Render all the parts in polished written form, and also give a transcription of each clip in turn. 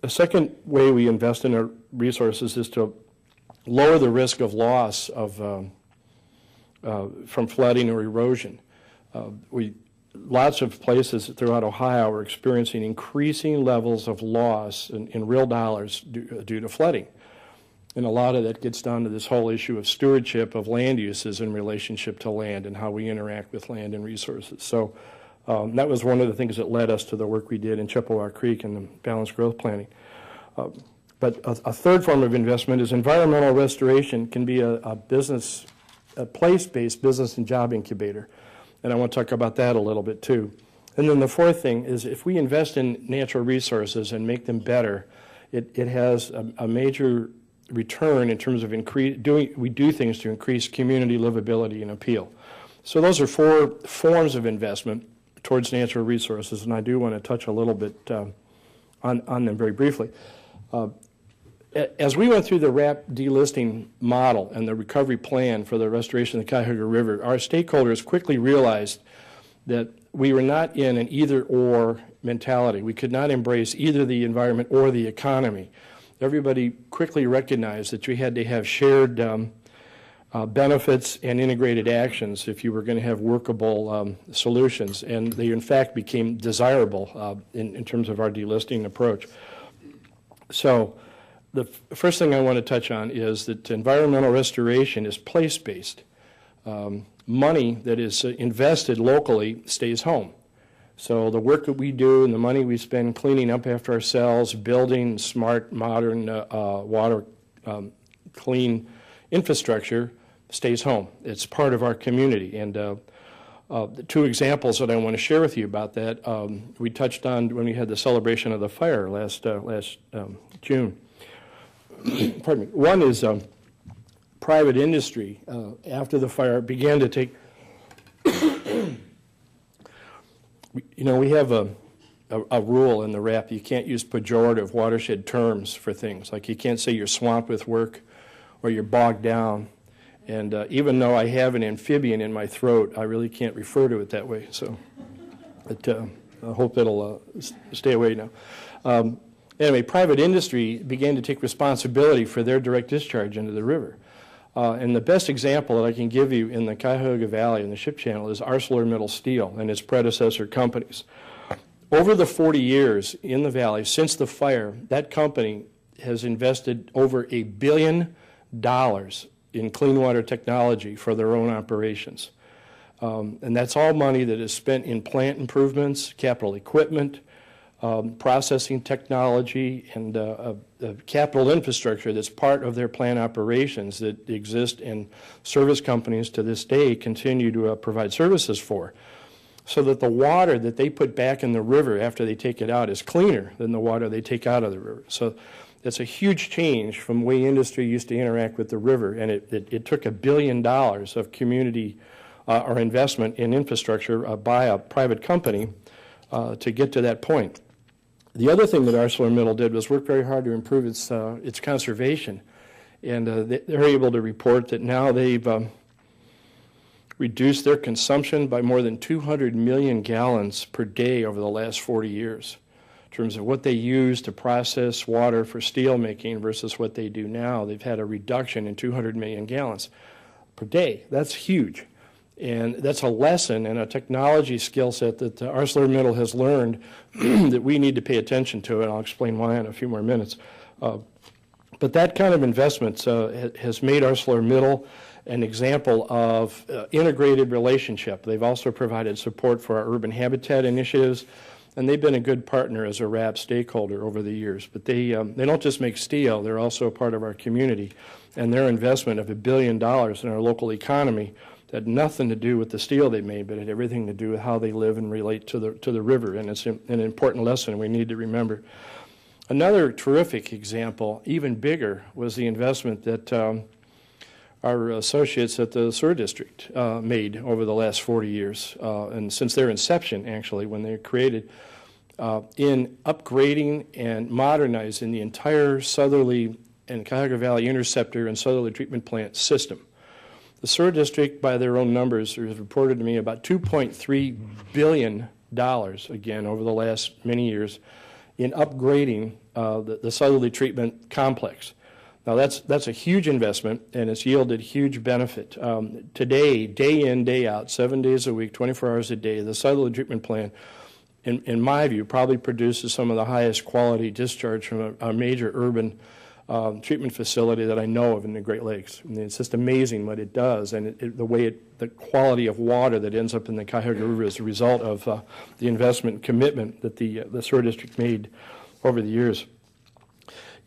A second way we invest in our resources is to lower the risk of loss of, from flooding or erosion. Lots of places throughout Ohio are experiencing increasing levels of loss in real dollars due to flooding. And a lot of that gets down to this whole issue of stewardship of land uses in relationship to land and how we interact with land and resources. So that was one of the things that led us to the work we did in Chippewa Creek and the balanced growth planning. But a third form of investment is environmental restoration can be a place-based business and job incubator. And I want to talk about that a little bit too. And then the fourth thing is if we invest in natural resources and make them better, it has a major return in terms of we do things to increase community livability and appeal. So those are four forms of investment towards natural resources, and I do want to touch a little bit on them very briefly. As we went through the RAP delisting model and the recovery plan for the restoration of the Cuyahoga River, our stakeholders quickly realized that we were not in an either-or mentality. We could not embrace either the environment or the economy. Everybody quickly recognized that you had to have shared benefits and integrated actions if you were going to have workable solutions, and they in fact became desirable in terms of our delisting approach. So the first thing I want to touch on is that environmental restoration is place-based. Money that is invested locally stays home. So the work that we do and the money we spend cleaning up after ourselves, building smart, modern, water clean infrastructure stays home. It's part of our community. And the two examples that I want to share with you about that, we touched on when we had the celebration of the fire last June. Pardon me. One is private industry. After the fire began to take we have a rule in the RAP. You can't use pejorative watershed terms for things. Like you can't say you're swamped with work or you're bogged down. And even though I have an amphibian in my throat, I really can't refer to it that way. So I hope it'll stay away now. Anyway, private industry began to take responsibility for their direct discharge into the river. And the best example that I can give you in the Cuyahoga Valley and the Ship Channel is ArcelorMittal Steel and its predecessor companies. Over the 40 years in the valley since the fire, that company has invested over $1 billion in clean water technology for their own operations. And that's all money that is spent in plant improvements, capital equipment, processing technology, and capital infrastructure that's part of their plant operations that exist and service companies to this day continue to provide services for, so that the water that they put back in the river after they take it out is cleaner than the water they take out of the river. So it's a huge change from the way industry used to interact with the river, and it took $1 billion of community or investment in infrastructure by a private company to get to that point. The other thing that ArcelorMittal did was work very hard to improve its conservation, and they're able to report that now they've reduced their consumption by more than 200 million gallons per day over the last 40 years in terms of what they use to process water for steel making versus what they do now. They've had a reduction in 200 million gallons per day. That's huge. And that's a lesson and a technology skill set that ArcelorMittal has learned that we need to pay attention to, and I'll explain why in a few more minutes. But that kind of investment has made ArcelorMittal an example of integrated relationship. They've also provided support for our urban habitat initiatives, and they've been a good partner as a RAP stakeholder over the years. But they don't just make steel, they're also a part of our community, and their investment of $1 billion in our local economy had nothing to do with the steel they made, but it had everything to do with how they live and relate to the river, and it's an important lesson we need to remember. Another terrific example, even bigger, was the investment that our associates at the Sewer District made over the last 40 years, and since their inception, actually, when they were created, in upgrading and modernizing the entire southerly and Cuyahoga Valley interceptor and southerly treatment plant system. The Sewer District, by their own numbers, has reported to me about $2.3 billion, again, over the last many years, in upgrading the southerly treatment complex. Now that's a huge investment, and it's yielded huge benefit. Today, day in, day out, 7 days a week, 24 hours a day, the southerly treatment plant, in my view, probably produces some of the highest quality discharge from a major urban treatment facility that I know of in the Great Lakes. I mean, it's just amazing what it does, and the quality of water that ends up in the Cuyahoga River is a result of the investment and commitment that the Sewer District made over the years.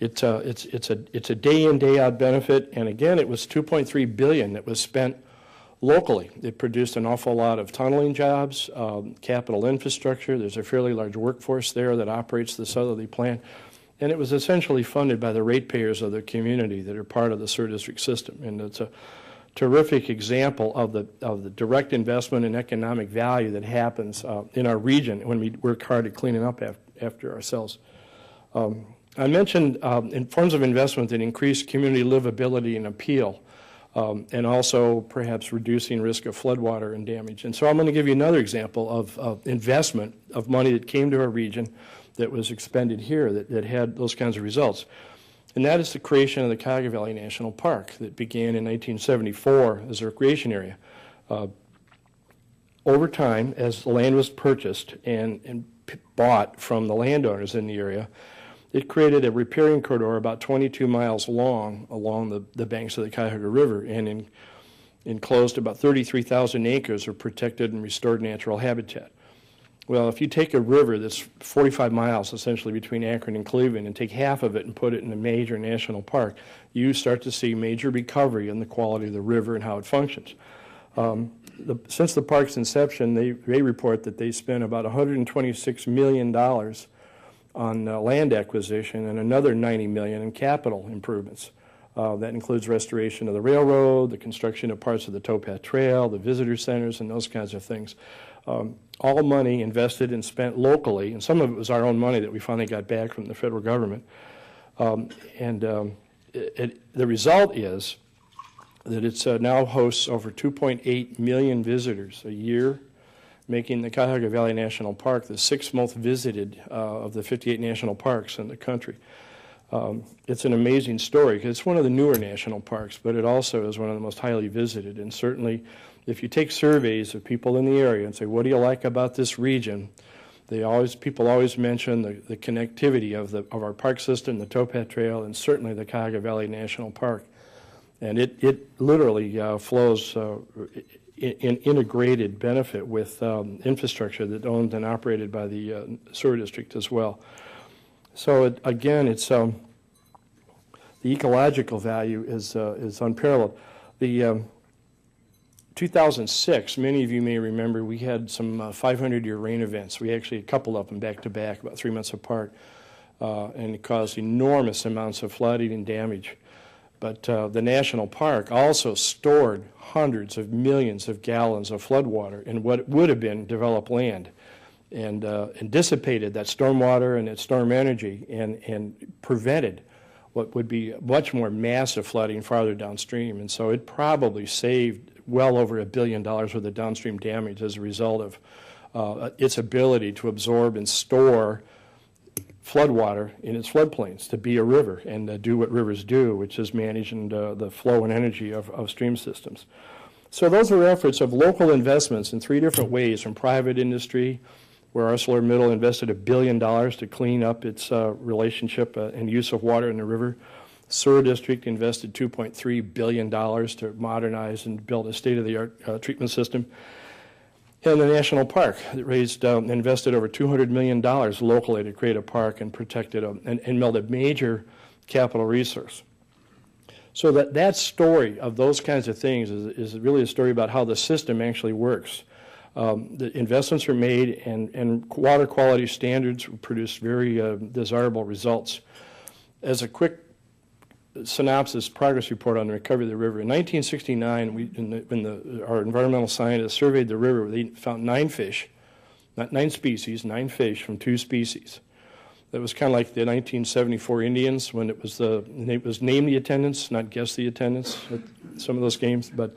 It's a day in, day out benefit, and again, it was $2.3 billion that was spent locally. It produced an awful lot of tunneling jobs, capital infrastructure. There's a fairly large workforce there that operates the southerly plant. And it was essentially funded by the ratepayers of the community that are part of the Sewer District system. And it's a terrific example of the direct investment and economic value that happens in our region when we work hard at cleaning up after ourselves. I mentioned in forms of investment that increase community livability and appeal, and also perhaps reducing risk of floodwater and damage. And so I'm going to give you another example of investment of money that came to our region that was expended here that had those kinds of results. And that is the creation of the Cuyahoga Valley National Park that began in 1974 as a recreation area. Over time, as the land was purchased and bought from the landowners in the area, it created a riparian corridor about 22 miles long along the banks of the Cuyahoga River, and enclosed about 33,000 acres of protected and restored natural habitat. Well, if you take a river that's 45 miles essentially between Akron and Cleveland and take half of it and put it in a major national park, you start to see major recovery in the quality of the river and how it functions. Since the park's inception, they report that they spent about $126 million on land acquisition and another $90 million in capital improvements. That includes restoration of the railroad, the construction of parts of the towpath trail, the visitor centers, and those kinds of things. All money invested and spent locally, and some of it was our own money that we finally got back from the federal government. The result is that it now hosts over 2.8 million visitors a year, making the Cuyahoga Valley National Park the sixth most visited of the 58 national parks in the country. It's an amazing story because it's one of the newer national parks, but it also is one of the most highly visited. And certainly, if you take surveys of people in the area and say, what do you like about this region? People always mention the connectivity of our park system, the towpath trail, and certainly the Cuyahoga Valley National Park. And it literally flows in integrated benefit with infrastructure that's owned and operated by the Sewer District as well. So again, it's the ecological value is unparalleled. The 2006, many of you may remember, we had some 500-year rain events. We actually had a couple of them back to back, about 3 months apart, and it caused enormous amounts of flooding and damage. But the national park also stored hundreds of millions of gallons of floodwater in what would have been developed land, and dissipated that stormwater and that storm energy and prevented what would be much more massive flooding farther downstream. And so it probably saved well over $1 billion worth of downstream damage as a result of its ability to absorb and store floodwater in its floodplains, to be a river and do what rivers do, which is managing the flow and energy of stream systems. So those are efforts of local investments in 3 different ways: from private industry, where ArcelorMittal invested $1 billion to clean up its relationship and use of water in the river. Sewer District invested $2.3 billion to modernize and build a state-of-the-art treatment system. And the National Park that invested over $200 million locally to create a park and protect it and build a major capital resource. So that story of those kinds of things is really a story about how the system actually works. The investments are made, and water quality standards produce very desirable results. As a quick synopsis progress report on the recovery of the river, in 1969, our environmental scientists surveyed the river, they found 9 fish, not 9 species, 9 fish from 2 species. That was kind of like the 1974 Indians when it was named the attendance, not guess the attendance at some of those games. But